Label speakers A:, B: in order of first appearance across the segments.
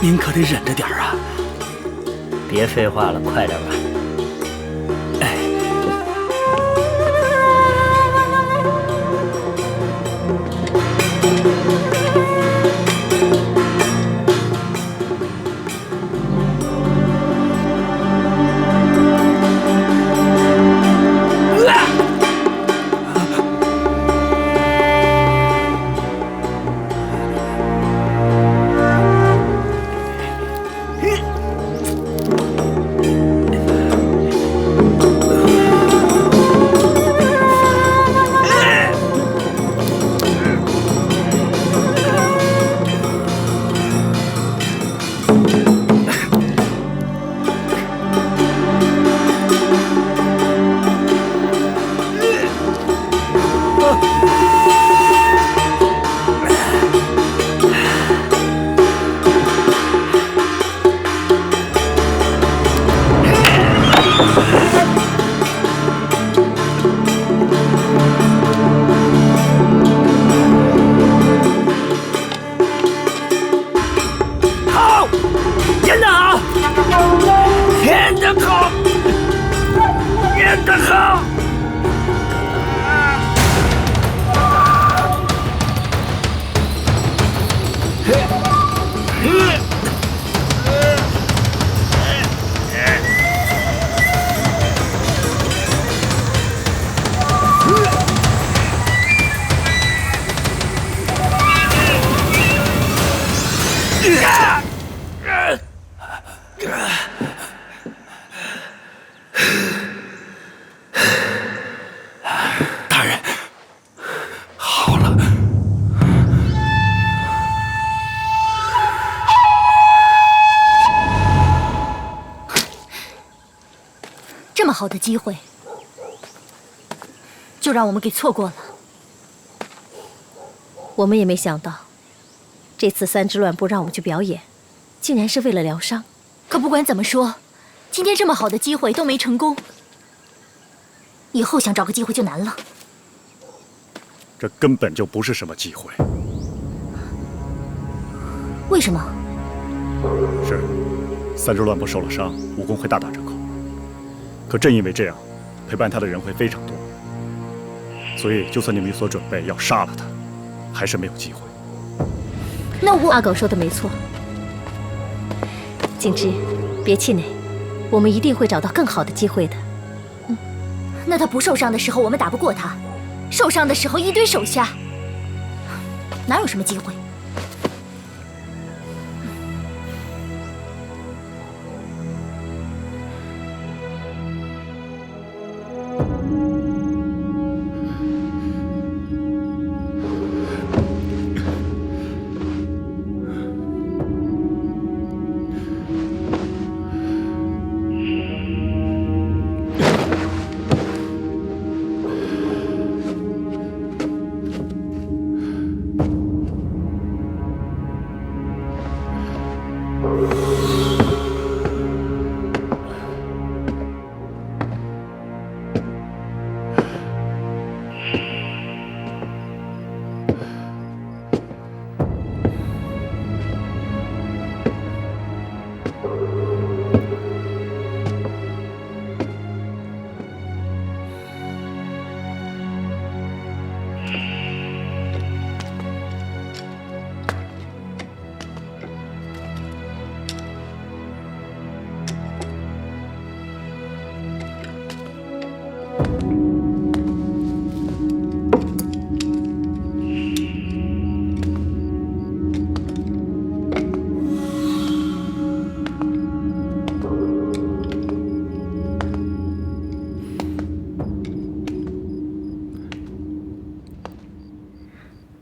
A: 您可得忍着点啊！
B: 别废话了，快点吧。
A: 哎，好，演得好，演得好，演得好！大人，好了。
C: 这么好的机会，就让我们给错过了。
D: 我们也没想到，这次三之乱不让我们去表演，竟然是为了疗伤。
C: 可不管怎么说，今天这么好的机会都没成功，以后想找个机会就难了。
E: 这根本就不是什么机会。
C: 为什么？
E: 是，三之乱不受了伤，武功会大打折扣。可正因为这样，陪伴他的人会非常多，所以就算你们有所准备要杀了他，还是没有机会。
C: 那我……
D: 阿狗说的没错，景之，别气馁，我们一定会找到更好的机会的。
C: 那他不受伤的时候我们打不过他，受伤的时候一堆手下，哪有什么机会？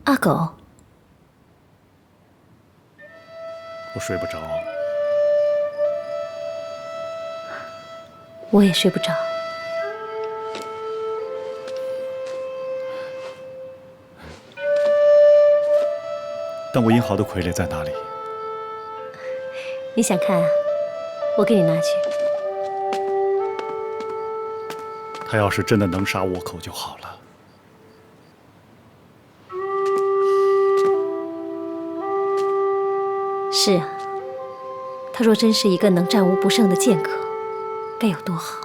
D: 阿狗，
E: 我睡不着。
D: 我也睡不着。
E: 但我英豪的傀儡在哪里？
D: 你想看啊？我给你拿去。
E: 他要是真的能杀倭寇就好了。
D: 是啊，他若真是一个能战无不胜的剑客，该有多好！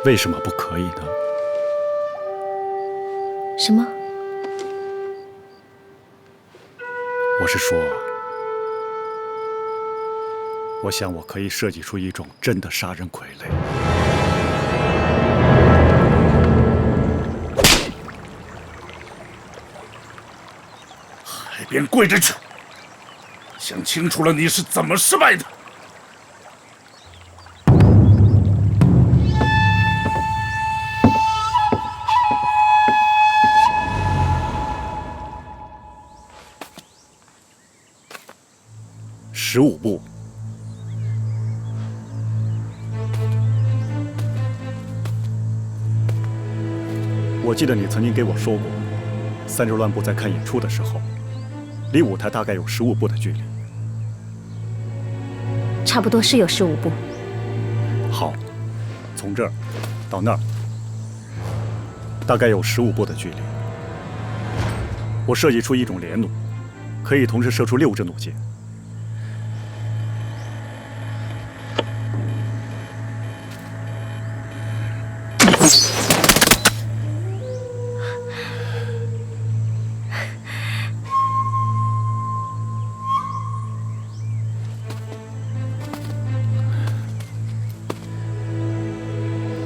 E: 为什么不可以呢？
D: 什么？
E: 我是说，我想我可以设计出一种真的杀人傀儡。
A: 海边跪着去，想清楚了你是怎么失败的。
E: 15步。我记得你曾经给我说过，三只乱步在看演出的时候，离舞台大概有15步的距离。
D: 差不多是有15步。
E: 好，从这儿到那儿，大概有15步的距离。我设计出一种连弩，可以同时射出6支弩箭。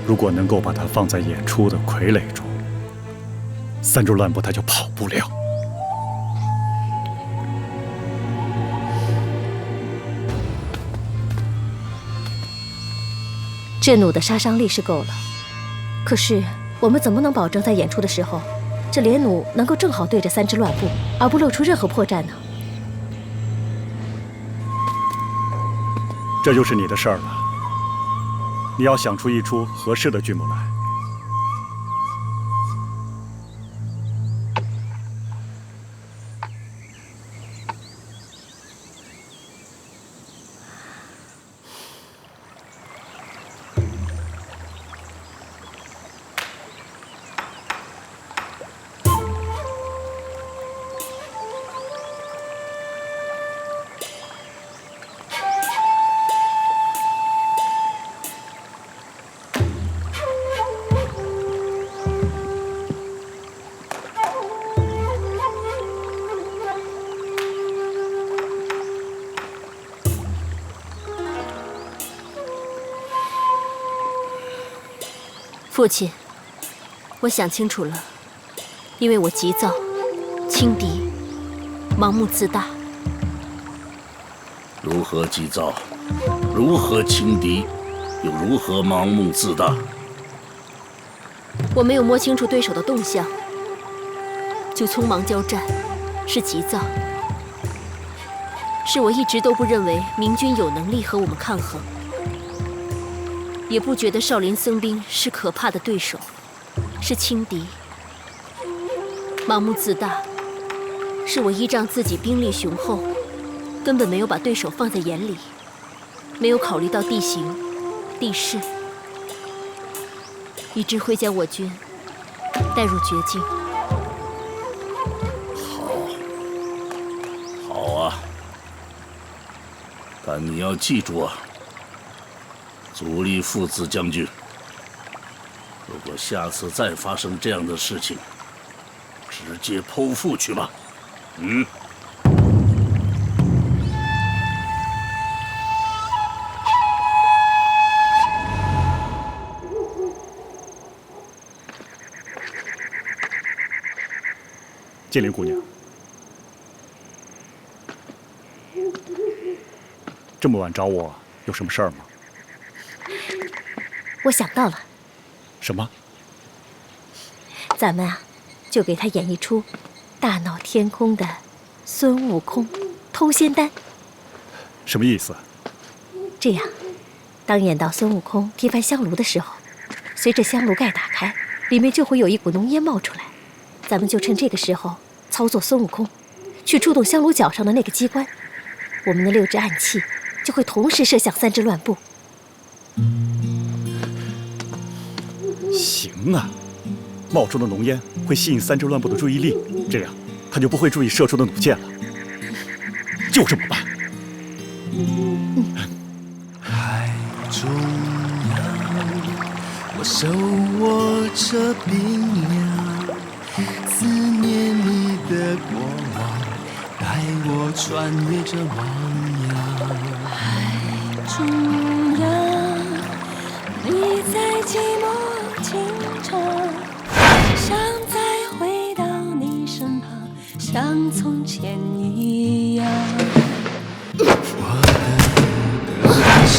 E: 如果能够把它放在演出的傀儡中，三只乱步它就跑不了。
D: 这弩的杀伤力是够了，可是我们怎么能保证在演出的时候，这连弩能够正好对着三只乱步，而不露出任何破绽呢？
E: 这就是你的事儿了。你要想出一出合适的剧目来。
F: 父亲，我想清楚了，因为我急躁、轻敌、盲目自大。
A: 如何急躁，如何轻敌，又如何盲目自大？
F: 我没有摸清楚对手的动向，就匆忙交战，是急躁。是我一直都不认为明军有能力和我们抗衡。也不觉得少林僧兵是可怕的对手，是轻敌。盲目自大，是我依仗自己兵力雄厚，根本没有把对手放在眼里，没有考虑到地形、地势，以致会将我军带入绝境。
A: 好啊，但你要记住啊。足利父子将军，如果下次再发生这样的事情，直接剖腹去吧。
E: 金陵姑娘，这么晚找我，有什么事儿吗？
D: 我想到了。
E: 什么？
D: 咱们啊，就给他演一出大闹天宫的孙悟空偷仙丹。
E: 什么意思？
D: 这样，当演到孙悟空提翻香炉的时候，随着香炉盖打开，里面就会有一股浓烟冒出来。咱们就趁这个时候操作孙悟空，去触动香炉角上的那个机关，我们的6支暗器就会同时射向三只乱步，
E: 行啊，冒出的浓烟会吸引三只乱步的注意力，这样他就不会注意射出的弩箭了。就这么办。
G: 海中央，我手握着冰凉，思念你的过往，带我穿越这汪洋。
H: 海中央，你在寂寞清唱，想再回到你身旁，像从前一样。
G: 我的歌声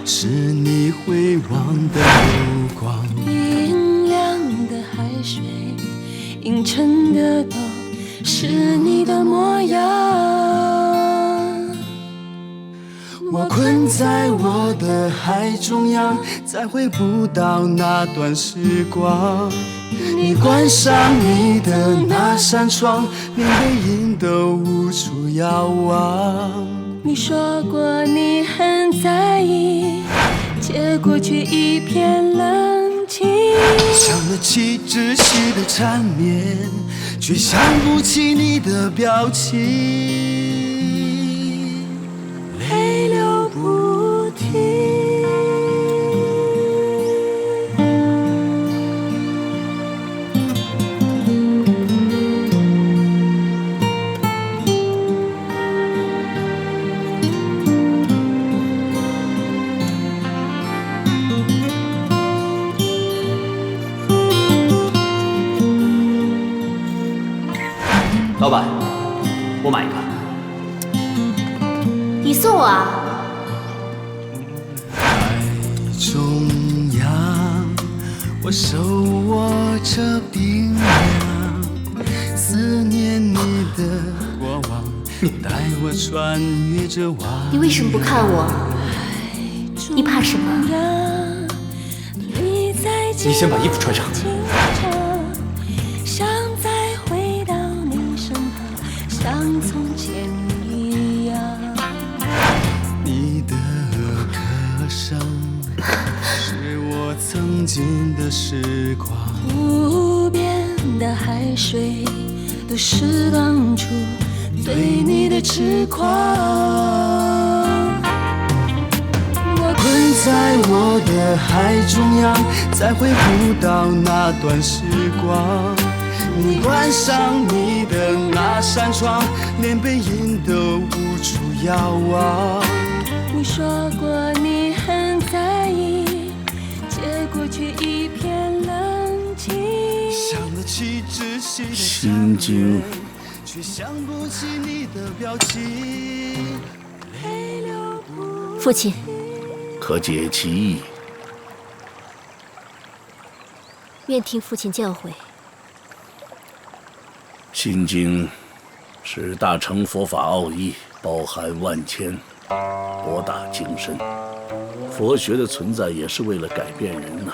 G: 是你回望的目光，
H: 冰凉的海水映衬的都是你的模样。
G: 我困在我的海中央，再回不到那段时光。你关上你的那扇窗，连背影都无处遥望。
H: 你说过你很在意，结果却一片冷清。
G: 想得起窒息的缠绵，却想不起你的表情，
H: 泪流不停。
B: 老板，我买一个。
C: 你送我啊？
G: 海中央，我手握着冰凉，思念你的过往，带我穿越这汪洋。
C: 你为什么不看我？你怕什么？
H: 你
B: 先把衣服穿上。
H: 想再回到你身旁，像从前一样。
G: 你的歌声是我曾经的时光，
H: 无边的海水都是当初对你的痴狂。
G: 困在我的海中央，再回不到那段时光。你关上你的那扇窗，连背影都无处遥望。
H: 你说过你很在意，结果却一片冷清。
G: 想得起窒息的
A: 心经，
G: 却想不起你的表情。
F: 父亲，
A: 可解其意。
F: 愿听父亲教诲。
A: 心经是大乘佛法奥义，包含万千，博大精深。佛学的存在也是为了改变人呐。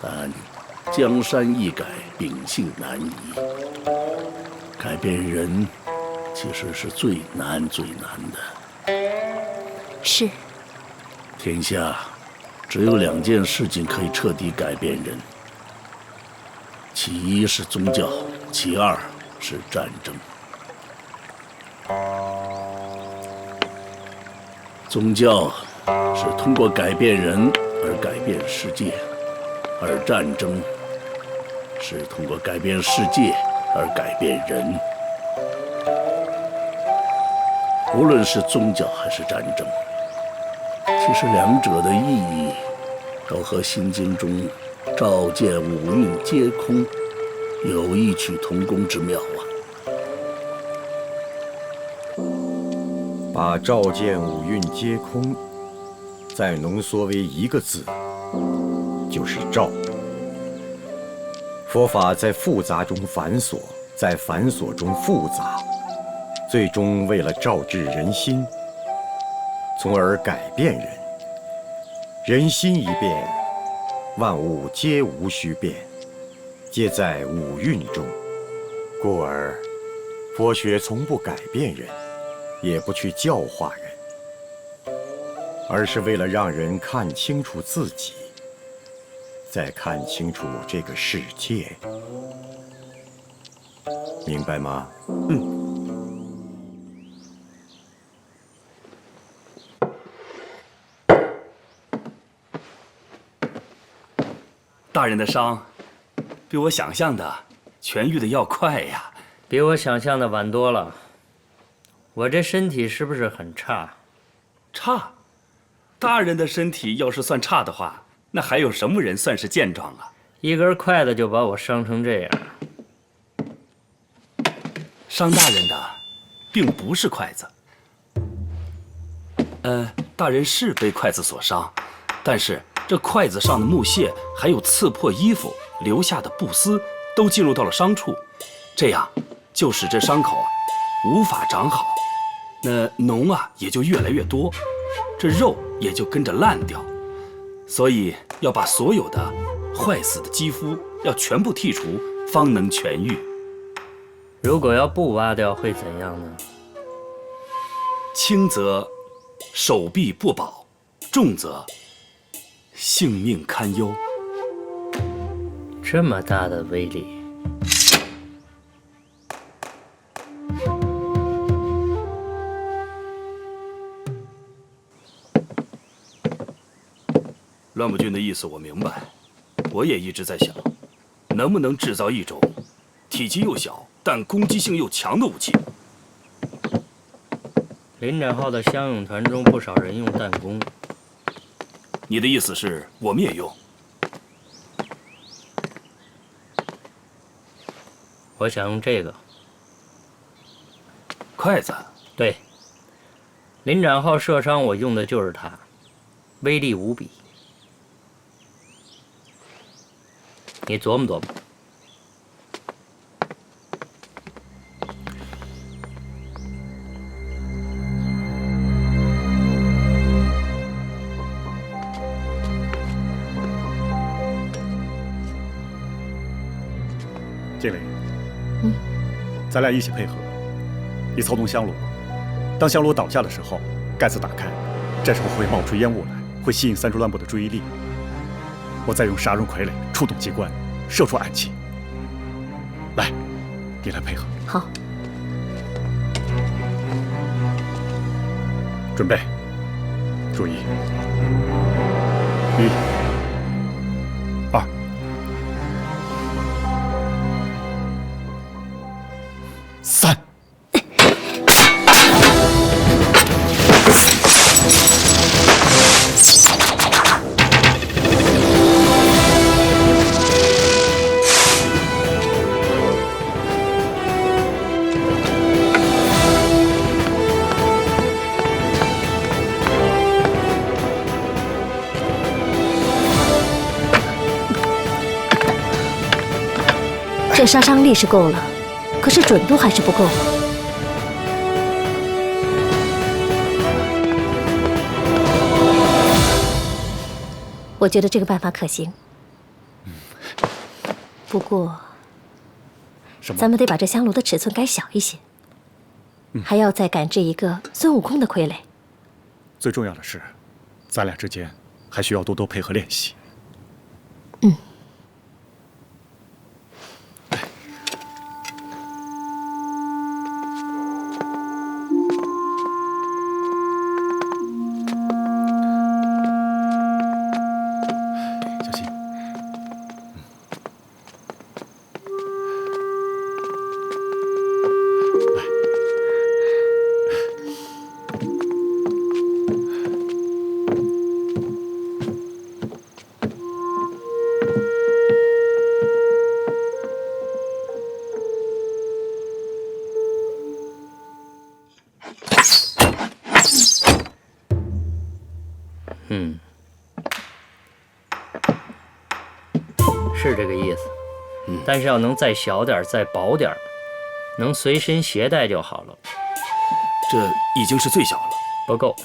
A: 但江山易改，秉性难移。改变人，其实是最难最难的。
F: 是。
A: 天下只有2件事情可以彻底改变人，其一是宗教，其二是战争。宗教是通过改变人而改变世界，而战争是通过改变世界而改变人。无论是宗教还是战争，其实两者的意义都和《心经》中“照见五蕴皆空”有异曲同工之妙啊！
I: 把“照见五蕴皆空”再浓缩为一个字，就是“照”。佛法在复杂中繁琐，在繁琐中复杂，最终为了照治人心，从而改变人。人心一变，万物皆无需变，皆在五蕴中。故而，佛学从不改变人，也不去教化人，而是为了让人看清楚自己，再看清楚这个世界，明白吗？
B: 大人的伤，比我想象的痊愈的要快呀。
J: 比我想象的晚多了。我这身体是不是很差？
B: 差？大人的身体要是算差的话，那还有什么人算是健壮啊？
J: 一根筷子就把我伤成这样。
B: 伤大人的，并不是筷子。大人是被筷子所伤，但是这筷子上的木屑，还有刺破衣服留下的布丝，都进入到了伤处，这样就使这伤口无法长好，那脓也就越来越多，这肉也就跟着烂掉，所以要把所有的坏死的肌肤要全部剔除，方能痊愈。
J: 如果要不挖掉会怎样呢？
B: 轻则手臂不保，重则性命堪忧。
J: 这么大的威力！
B: 乱不军的意思我明白，我也一直在想，能不能制造一种体积又小但攻击性又强的武器。
J: 林展浩的乡勇团中不少人用弹弓。
B: 你的意思是我们也用？
J: 我想用这个
B: 筷子。
J: 对，林展浩射伤我用的就是它，威力无比。你琢磨琢磨。
E: 经理，咱俩一起配合，你操纵香炉。当香炉倒下的时候，盖子打开，这时候会冒出烟雾来，会吸引三株乱步的注意力。我再用杀人傀儡触动机关，射出暗器。来，你来配合。
D: 好。
E: 准备，注意，1、2。3。
D: 这杀伤力是够了，可是准度还是不够。我觉得这个办法可行。不过，咱们得把这香炉的尺寸改小一些，还要再赶制一个孙悟空的傀儡。
E: 最重要的是，咱俩之间还需要多多配合练习。
J: 是这个意思。但是要能再小点、再薄点，能随身携带就好了。
B: 这已经是最小了，
J: 不够，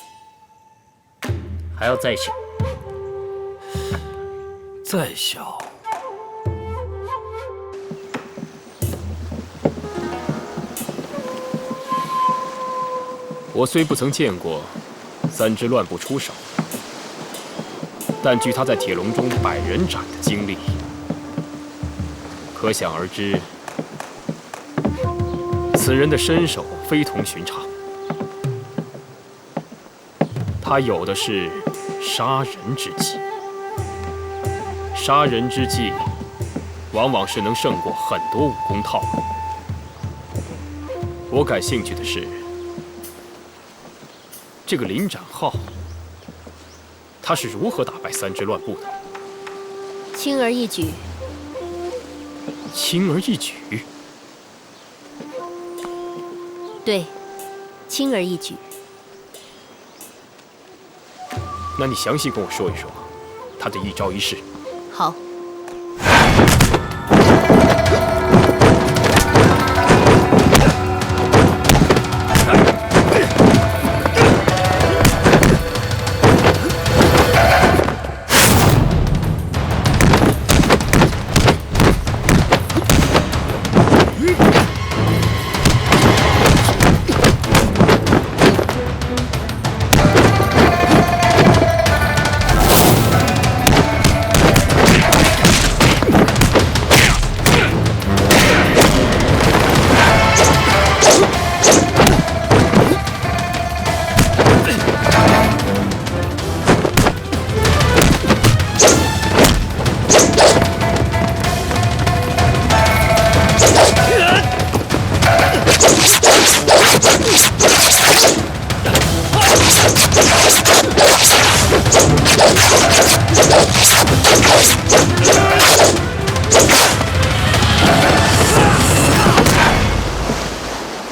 J: 还要再小。
B: 再小。
K: 我虽不曾见过三只乱步出手，但据他在铁笼中百人斩的经历，可想而知，此人的身手非同寻常。他有的是杀人之技，杀人之技往往是能胜过很多武功套路。我感兴趣的是，这个林展浩，他是如何打败三支乱步的？
F: 轻而易举。
K: 轻而易举？
F: 对，轻而易举。
K: 那你详细跟我说一说他的一招一式。
F: 好。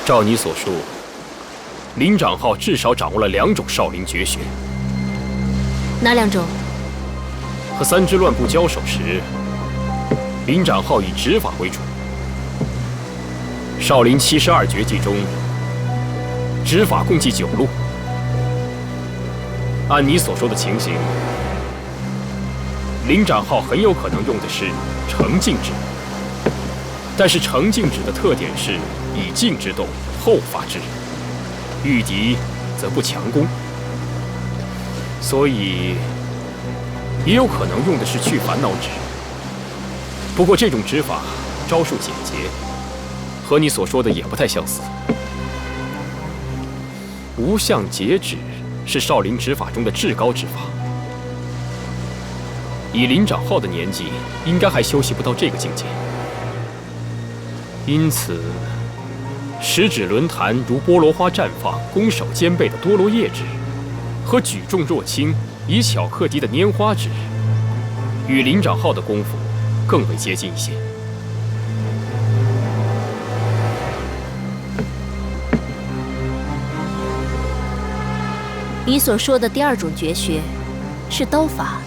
K: 照你所述，林长浩至少掌握了2种少林绝学。
F: 哪2种？
K: 和三支乱步交手时，林长浩以指法为主。少林72绝技中，指法共计9路。按你所说的情形，林长浩很有可能用的是成静指。但是成静指的特点是以静制动，后发制人，遇敌则不强攻，所以也有可能用的是去烦恼指。不过这种指法招数简洁，和你所说的也不太相似。无相截指是少林指法中的至高指法，以林长浩的年纪，应该还修习不到这个境界。因此，十指轮弹如菠萝花绽放、攻守兼备的多罗叶指，和举重若轻、以巧克敌的拈花指，与林长浩的功夫更为接近一些。
F: 你所说的第2种绝学是刀法？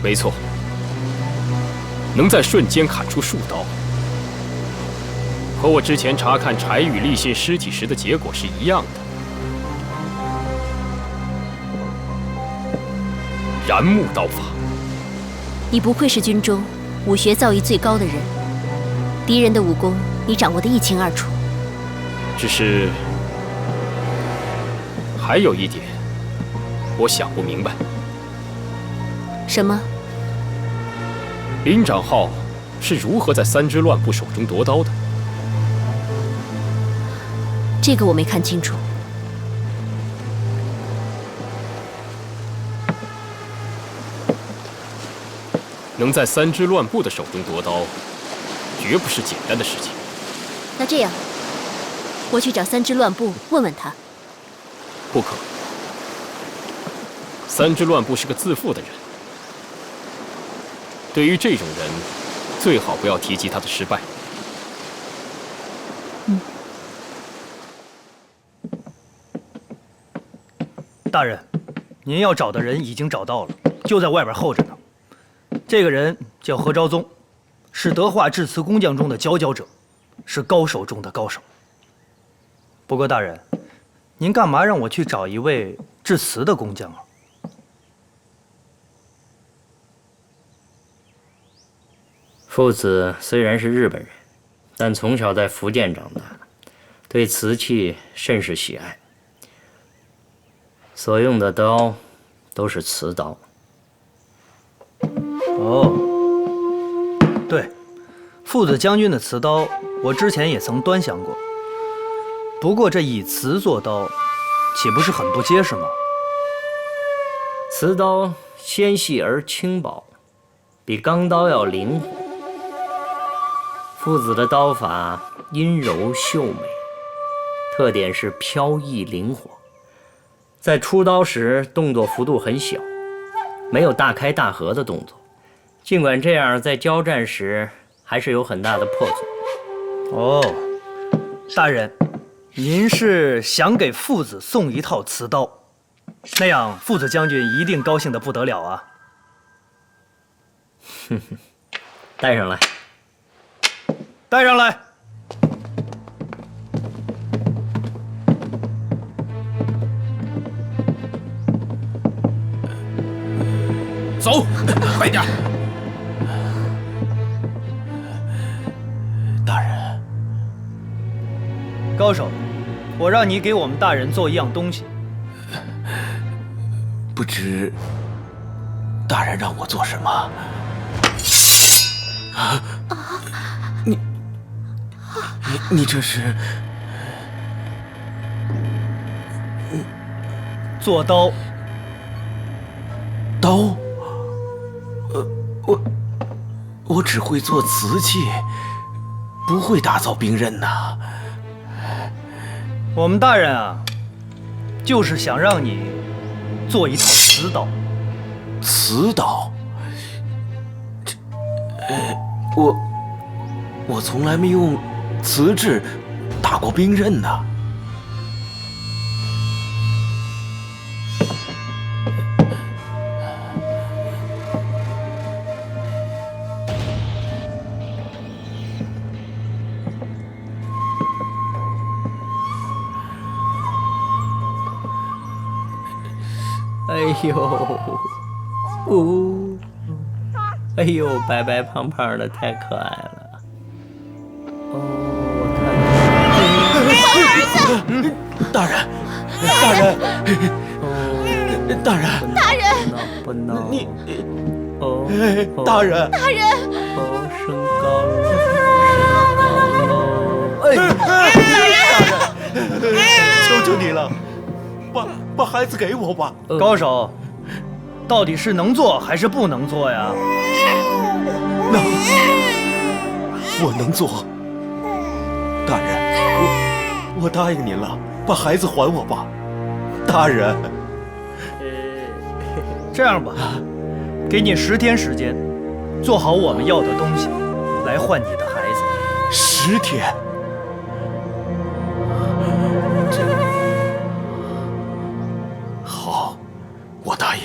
K: 没错。能在瞬间砍出数刀，和我之前查看柴宇立信尸体时的结果是一样的。燃木刀法，
F: 你不愧是军中武学造诣最高的人，敌人的武功你掌握得一清二楚。
K: 只是还有一点，我想不明白。
F: 什么？
K: 林长浩是如何在三支乱步手中夺刀的？
F: 这个我没看清楚。
K: 能在三支乱步的手中夺刀，绝不是简单的事情。
F: 那这样，我去找三支乱步问问他。
K: 不可，三支乱步是个自负的人。对于这种人，最好不要提及他的失败。
L: 大人，您要找的人已经找到了，就在外边候着呢。这个人叫何昭宗，是德化制瓷工匠中的佼佼者，是高手中的高手。不过大人，您干嘛让我去找一位制瓷的工匠啊？
J: 父子虽然是日本人，但从小在福建长大，对瓷器甚是喜爱。所用的刀都是瓷刀。
L: 哦，对，父子将军的瓷刀，我之前也曾端详过。不过这以瓷做刀，岂不是很不结实吗？
J: 瓷刀纤细而轻薄，比钢刀要灵活。父子的刀法阴柔秀美，特点是飘逸灵活，在出刀时动作幅度很小，没有大开大合的动作。尽管这样，在交战时还是有很大的破损。
L: 哦，大人，您是想给父子送一套瓷刀，那样父子将军一定高兴得不得了啊！
J: 哼哼，带上来。
L: 带上来。
K: 走，快点！
L: 大人，高手，我让你给我们大人做一样东西。
M: 不知大人让我做什么？啊！你这是
L: 做刀？
M: 刀？我只会做瓷器，不会打造兵刃呐。
L: 我们大人啊，就是想让你做一套瓷刀。
M: 瓷刀？我从来没用瓷质打过兵刃呐。
J: 哎呦，哎呦，白白胖胖的，太可爱了。
M: 大人，大人，大人，
C: 大人，
J: 不闹，
M: 你，
J: 哦，
M: 大人，
C: 大人，
J: 哦，升高了，
M: 大人，求求你了，把孩子给我吧。
L: 高手，到底是能做还是不能做呀？
M: 能，我能做。大人，我答应您了，把孩子还我吧，大人。
L: 这样吧，给你10天时间，做好我们要的东西，来换你的孩子。
M: 10天？好，我答应。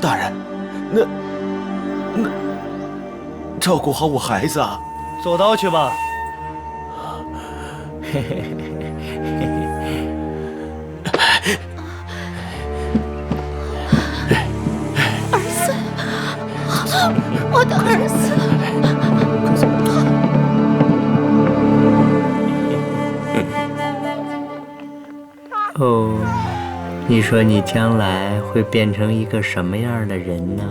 M: 大人，那照顾好我孩子啊。
L: 做刀去吧。
C: 儿子，我的儿子。
J: 哦，你说你将来会变成一个什么样的人呢？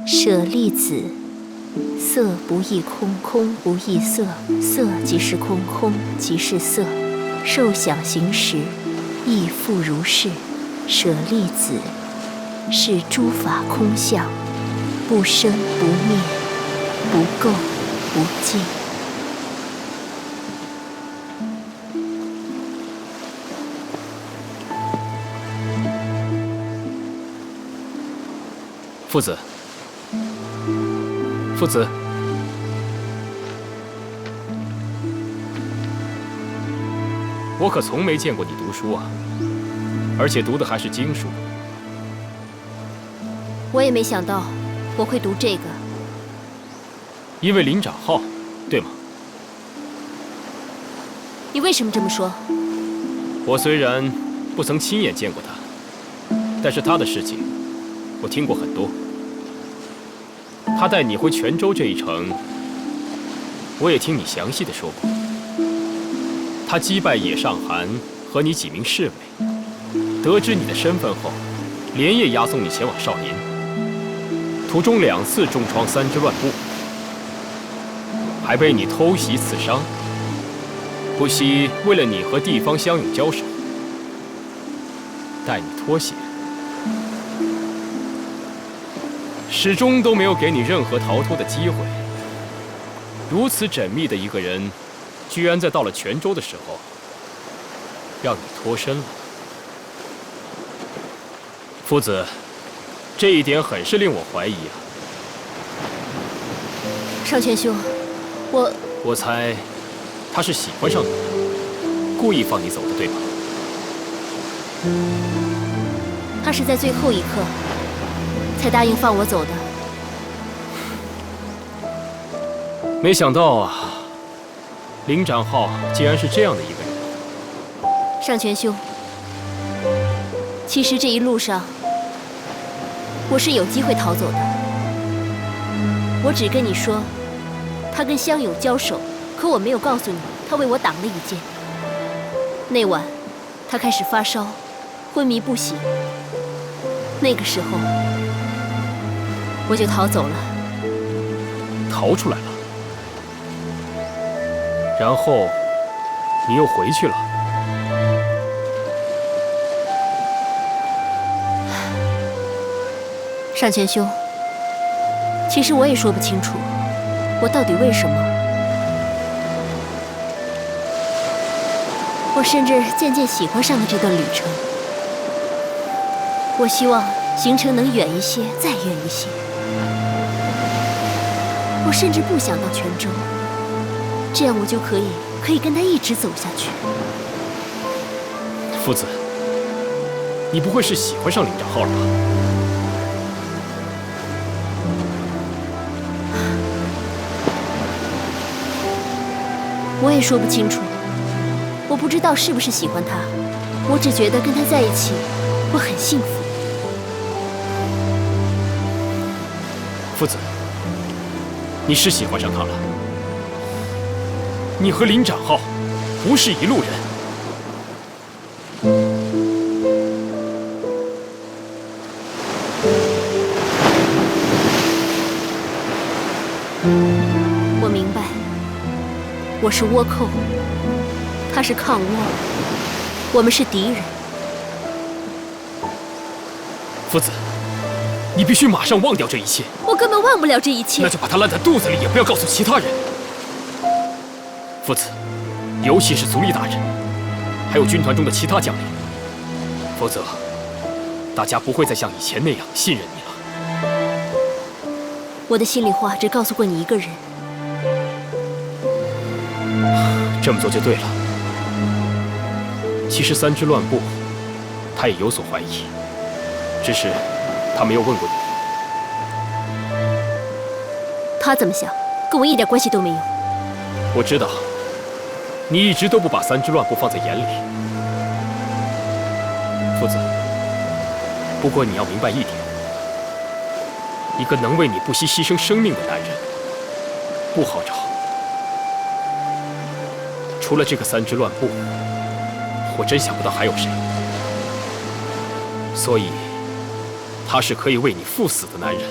F: 舍利子，色不异空，空不异色，色即是空，空即是色。受想行识，亦复如是。舍利子，是诸法空相，不生不灭，不垢不净。
K: 父子，父子，我可从没见过你读书啊，而且读的还是经书。
F: 我也没想到我会读这个。
K: 因为林长浩，对吗？
F: 你为什么这么说？
K: 我虽然不曾亲眼见过他，但是他的事情我听过很多。他带你回泉州这一程，我也听你详细的说过。他击败野上寒和你几名侍卫，得知你的身份后，连夜押送你前往少年，途中2次重创3支乱部，还被你偷袭刺伤，不惜为了你和地方乡勇交手，待你脱险，始终都没有给你任何逃脱的机会。如此缜密的一个人，居然在到了泉州的时候，让你脱身了。夫子，这一点很是令我怀疑啊。
F: 上泉兄，
K: 我猜他是喜欢上你的，故意放你走的，对吧？
F: 他是在最后一刻才答应放我走的。
K: 没想到啊，林长浩竟然是这样的一个人。
F: 上泉兄，其实这一路上我是有机会逃走的。我只跟你说，他跟乡勇交手，可我没有告诉你，他为我挡了一箭。那晚，他开始发烧，昏迷不醒。那个时候，我就逃走了。
K: 逃出来了，然后你又回去了。
F: 上泉兄，其实我也说不清楚，我到底为什么。我甚至渐渐喜欢上了这段旅程。我希望行程能远一些，再远一些。我甚至不想到泉州，这样我就可以跟他一直走下去。
K: 夫子，你不会是喜欢上林长浩了吧？
F: 我也说不清楚，我不知道是不是喜欢他，我只觉得跟他在一起，我很幸福。
K: 夫子，你是喜欢上他了。你和林长浩不是一路人。
F: 我明白，我是倭寇，他是抗倭，我们是敌人。
K: 夫子，你必须马上忘掉这一切。
F: 我根本忘不了这一切。
K: 那就把它烂在肚子里，也不要告诉其他人。夫子，尤其是足利大人，还有军团中的其他将领，否则大家不会再像以前那样信任你了。
F: 我的心里话只告诉过你一个人。
K: 这么做就对了。其实3支乱部，他也有所怀疑，只是他没有问过你。
F: 他怎么想，跟我一点关系都没有。
K: 我知道，你一直都不把3支乱部放在眼里。夫子，不过你要明白一点，一个能为你不惜牺牲生命的男人，不好找。除了这个3支乱部，我真想不到还有谁。所以，他是可以为你赴死的男人。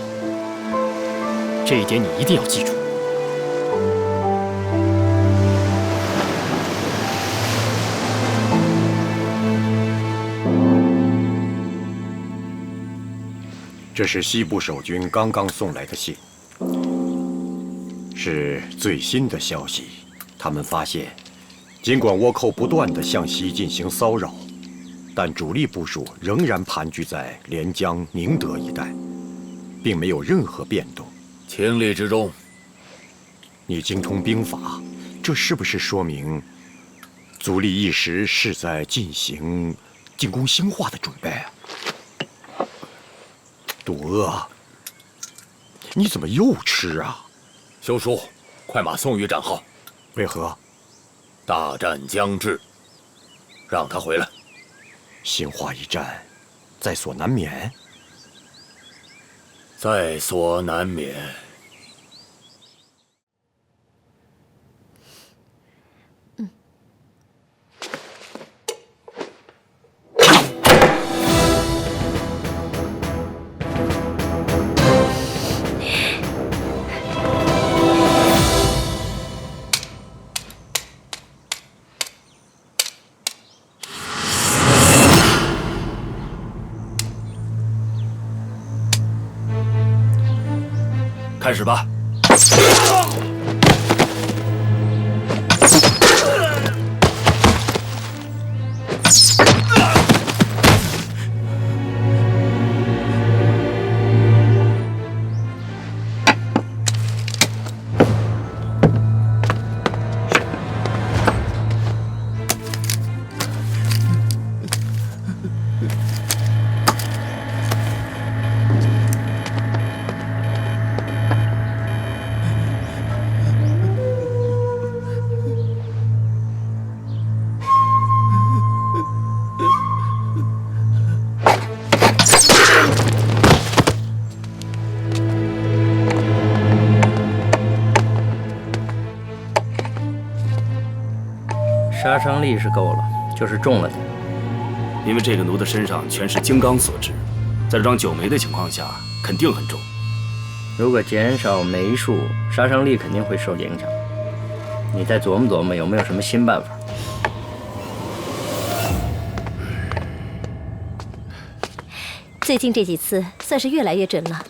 K: 这一点你一定要记住。
I: 这是西部守军刚刚送来的信，是最新的消息。他们发现，尽管倭寇不断地向西进行骚扰，但主力部署仍然盘踞在连江、宁德一带，并没有任何变动。
A: 情理之中。
I: 你精通兵法，这是不是说明足利一时是在进行进攻兴化的准备啊。杜阿，你怎么又吃啊？
K: 休书，快马送于战号。
I: 为何？
K: 大战将至，让他回来。
I: 兴化一战，在所难免。
K: 在所难免。
B: 开始吧。
J: 杀伤力是够了，就是重了点。
B: 因为这个奴的身上全是金刚所制，在这张九枚的情况下，肯定很重。
J: 如果减少枚数，杀伤力肯定会受影响。你再琢磨琢磨，有没有什么新办法？
D: 最近这几次算是越来越准了。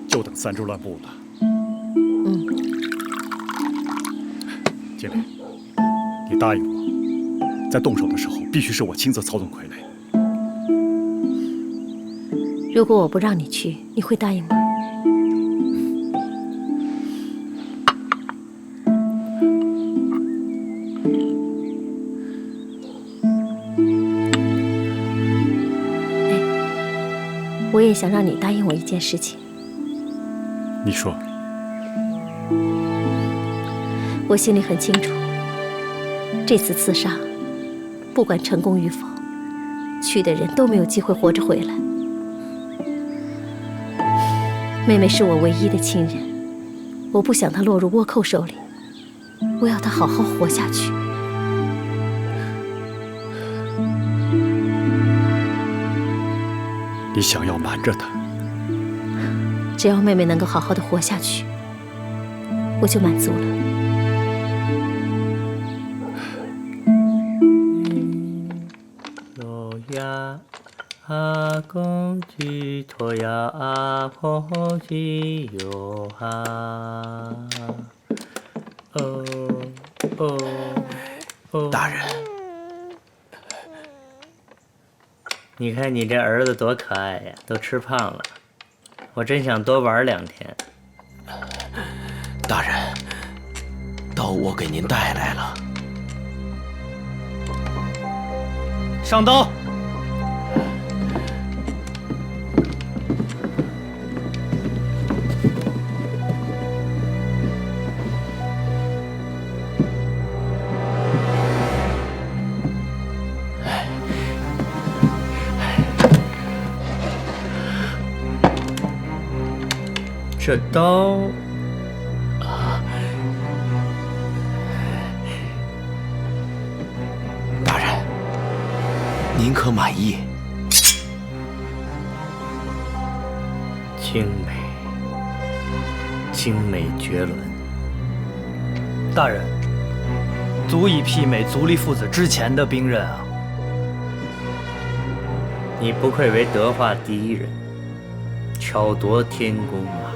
E: 就等三州乱步了。经理，你答应我，在动手的时候必须是我亲自操纵傀儡。
D: 如果我不让你去，你会答应吗？我也想让你答应我一件事情。
E: 你说。
D: 我心里很清楚，这次刺杀，不管成功与否，去的人都没有机会活着回来。妹妹是我唯一的亲人，我不想她落入倭寇手里，我要她好好活下去。
E: 你想要瞒着她？
D: 只要妹妹能够好好的活下去，我就满足了。
J: 阿公鸡托呀阿婆鸡哟哈，
M: 大人，
J: 你看你这儿子多可爱呀，都吃胖了，我真想多玩2天。
M: 大人，刀我给您带来了。
L: 上刀！
J: 这刀
M: 大人，您可满意？
J: 精美，精美绝伦。
L: 大人，足以媲美足利父子之前的兵刃啊！
J: 你不愧为德化第一人，巧夺天工啊！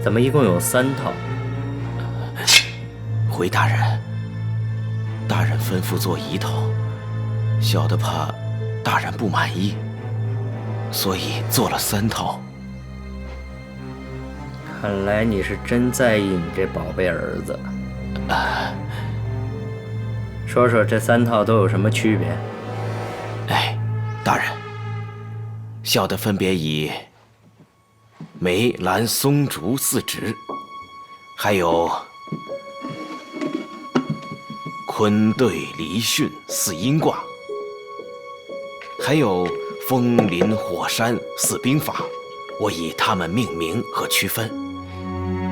J: 怎么一共有3套？
M: 回大人，大人吩咐做1套，小的怕大人不满意，所以做了3套。
J: 看来你是真在意你这宝贝儿子。说说这3套都有什么区别？
M: 哎，大人，小的分别以梅、兰、松、竹4值，还有坤兑离巽4阴卦，还有风林火山4兵法，我以它们命名和区分。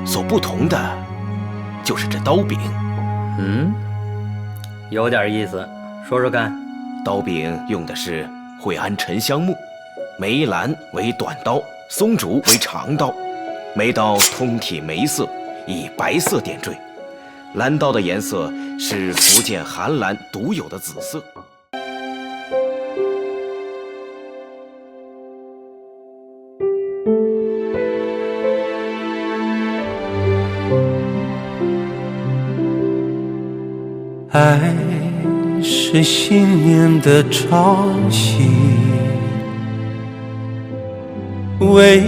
M: 所不同的，就是这刀柄。
J: 有点意思，说说看。
M: 刀柄用的是惠安沉香木，梅兰为短刀，松竹为长刀。梅刀通体梅色，以白色点缀；兰刀的颜色是福建寒兰独有的紫色。
N: 爱是信念的潮汐，为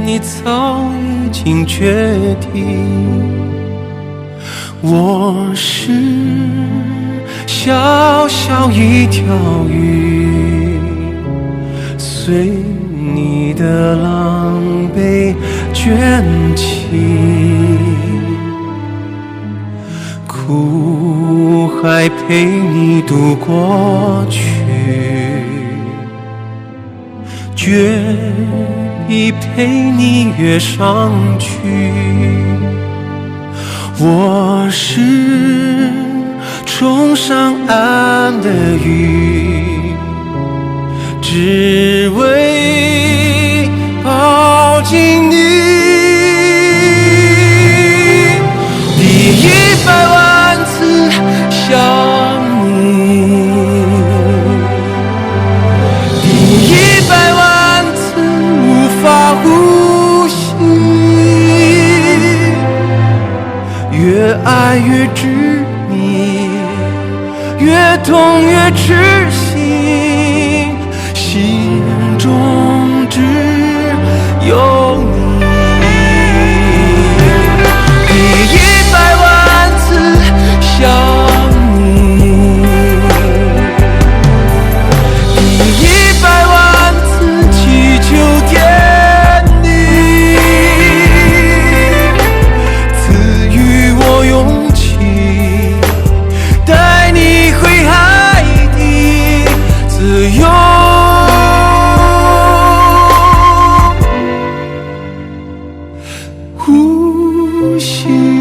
N: 你早已经决定。我是小小一条鱼，随你的狼狈卷起。苦海陪你渡过去，绝壁陪你跃上去。我是冲上岸的鱼，只为抱紧你。第100万次想你，第100万次无法呼吸，越爱越执迷，越痛越痴心，心中只有你。第100万次想你，第100万次祈求天地，赐予我勇气，带你回海底，自由呼吸。